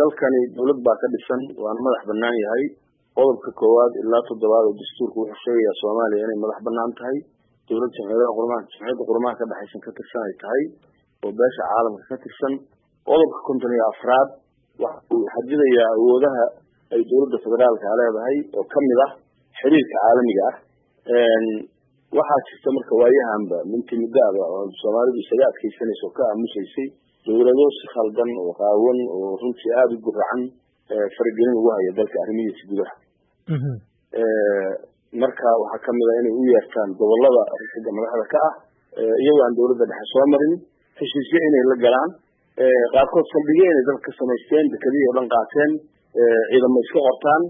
dalkani dawlad baa ka dhisan waana madax banaan yahay qodobka koowaad ilaa 7 oo dastuurku wuxuu sheegayaa Soomaaliya inay madax banaan tahay dawlad jamhuuriyadda Qurmaha ka dhaxaysan ka tirsan ay tahay oo beesha caalamka ka tirsan qodobka 54 waxa uu xadidayaa awoodaha ay dawladda federaalka leedahay oo kamid ah xiriirka caalamiga ah waxaa jirta marka waayahanba mintii muddaaba oo Soomaalidu isaga adkaysanayso ka aamusaysay dawlado si khaldan oo qaawan oo runtii aad u guracan faragelin ugu haya dalka arrimihiisa gudaha marka waxa kamid ah inay u yeertaan gobolada arrinta madaxda ka ah iyagoo aan dawladda dhexe soo marin heshiisyo inay la galaan qaarkood saldhigay inay dalka samaysteen dekadii oo dhan qaateen ciidamo iska qortaan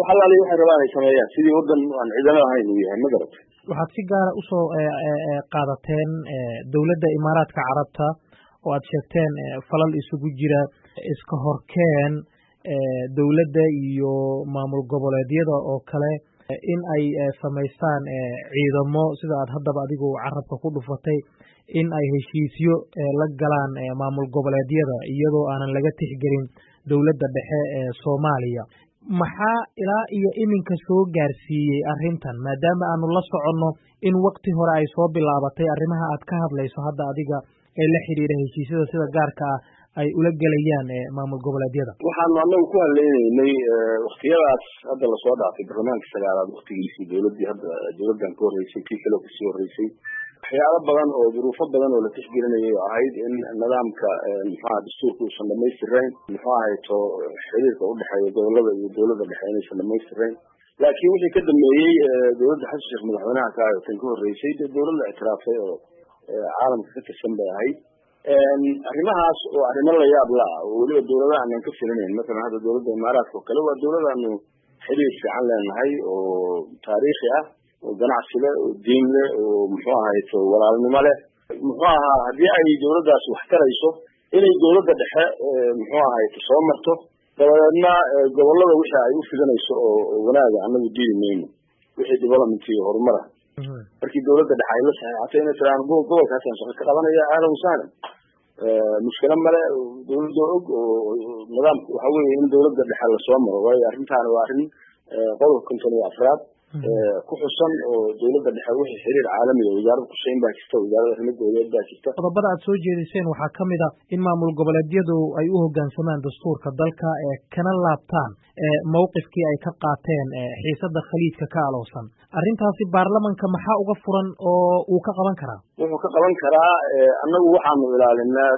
waxa la leeyahay waxay rabaan ay sameeyaan sidii wadan aan ciidamo ahayn uu yahay magarad waxaad si gaar ah usoo qaadateen dawladda Imaaraadka Carabta oo aad sheegteen falal isugu jira iska horkeen dawladda iyo maamul goboleedyada oo kale in ay sameystaan ciidamo sida aad haddaba adigu carabka ku dhufatay in ay heshiisyo la galaan maamul goboleedyada iyadoo aanan laga tixgelin dawladda dhexe ee Soomaaliya maxaa ilaa iyo iminka soo gaarsiiyay arrintan maadaama aanu la soconno in waqti hore ay soo bilaabatay arrimaha aad ka hadlayso hadda adiga ee la xiriira heshiisyada sida gaarka ah ay ula galayaan maamul goboleedyada waxaanu anagu ku hadlaynay waqtiyadaas hadda la soo dhaafay barnaamijka sagaalaad waqtigiisii dawladdan ka horeysay kii kale ka sii horeysay waxyaabo badan oo duruufo badan oo la tixgelinayay oo ahayd in nidaamka dastuurka uusan dhamaystirayn to xiriirka u dhexeeya gobolada iyo dawladda dhexe inaysan dhamaystirayn laakiin wixii ka dambeeyey dawladda xasan sheekh madaxweynaha ka ah tan ka horeysay dawladda ictiraafay oo caalamka ka tirsan bay ahayd arrimahaas oo arrimo la yaab la ah oo weliba dawladaha aanan ka filinayn masalan hadda dawladda Imaaraadka oo kale waa dawladaanu xiriir fiican leenahay oo taariikhi ah oo ganacsi leh oo diin leh oo walaalnimo leh haddii ay dawladdaas wax tarayso inay dawladda dhexe soo marto dabadeedna gobolada wixii ay u fidanayso oo wanaaga anagu diidi mayno wixii development iyo horumar ah markii dawladda dhexe ay la saxiixatay inay tiraan gobolkaas aan shaqo ka qabanaya ahlan wasahlan mushkila male dawladda og oo nidaamka waxa weeye in dawladda dhexe la soo maro waayo arrintaan waa arrin qodobka 54 ku xusan oo dawladda dhexe wixii xiriir caalami ah wasaaradda kusheyn baa jirta wasaaradda arrimaha dawladda baa jirta qodobada aad soo jeediseen waxaa kamid ah in maamul goboleedyadu ay u hoggaansamaan dastuurka dalka kana laabtaan mowqifkii ay ka qaateen xiisada khaliijka ka aloosan arrintaasi baarlamanka maxaa uga furan oo uu ka qaban karaa wuxuu ka qaban karaa annagu waxaanu ilaalinaa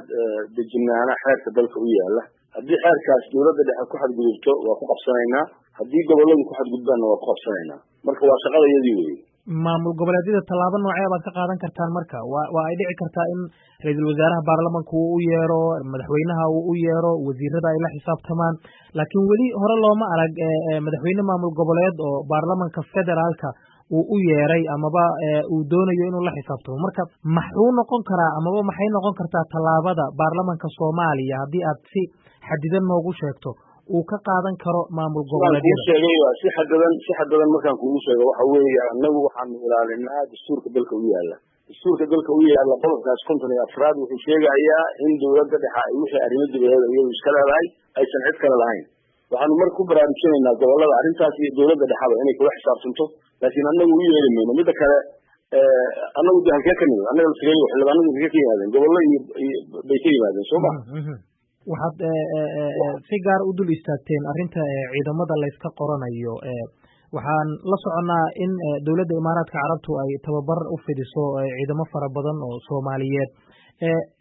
dejinaana xeerka dalka u yaala haddii xeerkaas dawladda dhexe ku xadgudubto waa ku qabsanaynaa haddii goboladu ku xadgudbaanna waa ku qabsanaynaa marka waa shaqada iyadii weeye maamul goboleedyada tallaabo noocee baad ka qaadan kartaan marka waa ay dhici kartaa in ra-iisul wasaaraha baarlamanka uu u yeero madaxweynaha uu u yeero wasiirada ay la xisaabtamaan laakiin weli hore looma arag madaxweyne maamul goboleed oo baarlamanka federaalka uu u yeeray amaba uu doonayo inuu la xisaabtamo marka maxuu noqon karaa amaba maxay noqon kartaa tallaabada baarlamanka Soomaaliya haddii aad si xadidan noogu sheegto uu ka qaadan karo maamul goboleedyada si xadadan markaan kugu sheego waxa weeye annagu waxaanu ilaalinaa dastuurka dalka u yaala qodobkaas 54 wuxuu sheegayaa in dawladda dhexe ay wixii arrimo dibadeed iyadu iska leedahay aysan cid kale lahayn waxaanu marka ku baraarujinaynaa gobolada arrintaas iyo dawladda dhexaba inay kula xisaabtanto laakiin annagu u yeeri mayno midda kale annagu halkee ka nimid annaga laftigeedu xildhibaanadu halkee ka yimaadeen gobollo iyo bay ka yimaadeen soo ma waxaad si gaar u dul istaagteen arrinta ciidamada la iska qoranayo waxaan la soconnaa in dawladda Imaaraadka Carabtu ay tababar u fidiso ciidamo fara badan oo Soomaaliyeed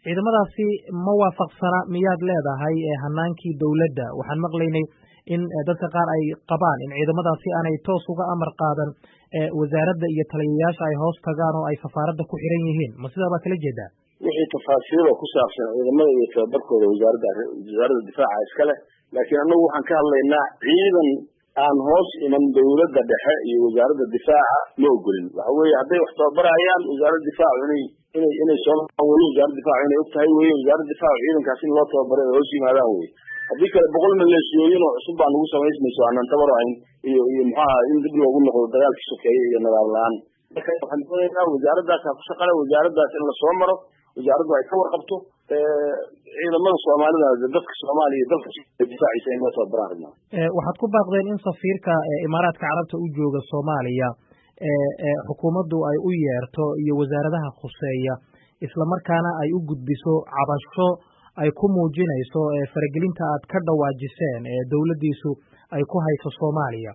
ciidamadaasi ma waafaqsana miyaad leedahay hanaankii dawladda waxaan maqlaynay in dadka qaar ay qabaan in ciidamadaasi aanay toos uga amar qaadan wasaaradda iyo taliyayaasha ay hoos tagaan oo ay safaaradda ku xiran yihiin ma sidaa baa kala jeedaa wixii tafaasiil oo ku saabsan ciidamada iyo tababarkooda wasaaradda difaaca iska leh laakiin annagu waxaan ka hadlaynaa ciidan aan hoos iman dawladda dhexe iyo wasaaradda difaaca ma ogolin waxa weeye hadday wax tababarayaan wasaaradda difaacu inay soo weli wasaaradda difaacu inay og tahay weye wasaaradda difaacu ciidankaas in loo tababaray oo hoos yimaadaan weye haddii kale 100 maleeshiyooyin oo cusub baa nagu samaysmayso aanan tabar ahayn iyo in dib loogu noqdo dagaalkii sokeeye iyo nadaam la-aan marka waxaan doonaynaa wasaaraddaas ha ku shaqale wasaaraddaas in la soo maro wasaaraddu ay ka warqabto ciidamada Soomaalida dadka Soomaaliya dalka difaacisa in la soo baraarna waxaad ku baaqdeen in safiirka Imaaraadka Carabta u jooga Soomaaliya xukuumaddu ay u yeerto iyo wasaaradaha khuseeya isla markaana ay u gudbiso cabasho ay ku muujinayso faragelinta aad ka dhawaajiseen dawladdiisu ay ku hayso Soomaaliya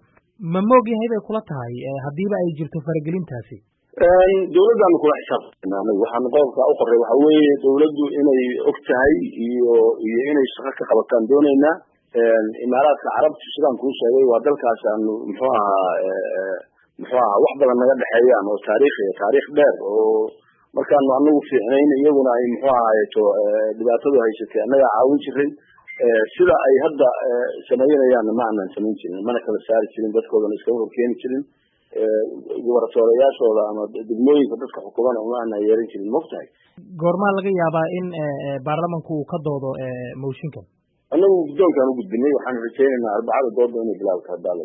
ma moogyahay bay kula tahay hadiiba ay jirto faragelintaasi dawladdan kula xisaabtanaa waxaan qodobka u qoray waxa weeye dawladdu inay og tahay iyo inay shaqo ka qabataan doonaynaa Imaaraadka Carabta sidaan kuu sheegay waa dalkaas aan muxuu ahaa wax badan naga dhaxeeyaan oo taariikh dheer oo markaan anagu fiicnayn iyaguna ay muxuu ahaayeeto dhibaatadu haysatay annaga caawin jiray sida ay hadda sameynayaan ma aanan samayn jirin mana kala saari jirin dadkoodana iska horkeeni jirin gobartoorayaashooda ama degmooyinka dadka xukuumana uma aanan yeeran jirin mogtahay goormaa laga yaabaa in baarlamanku uu ka doodo mooshinkan anagu guddoonkaan u gudbinay waxaan rajaynaynaa arbacada dooda inay bilaabto haddaa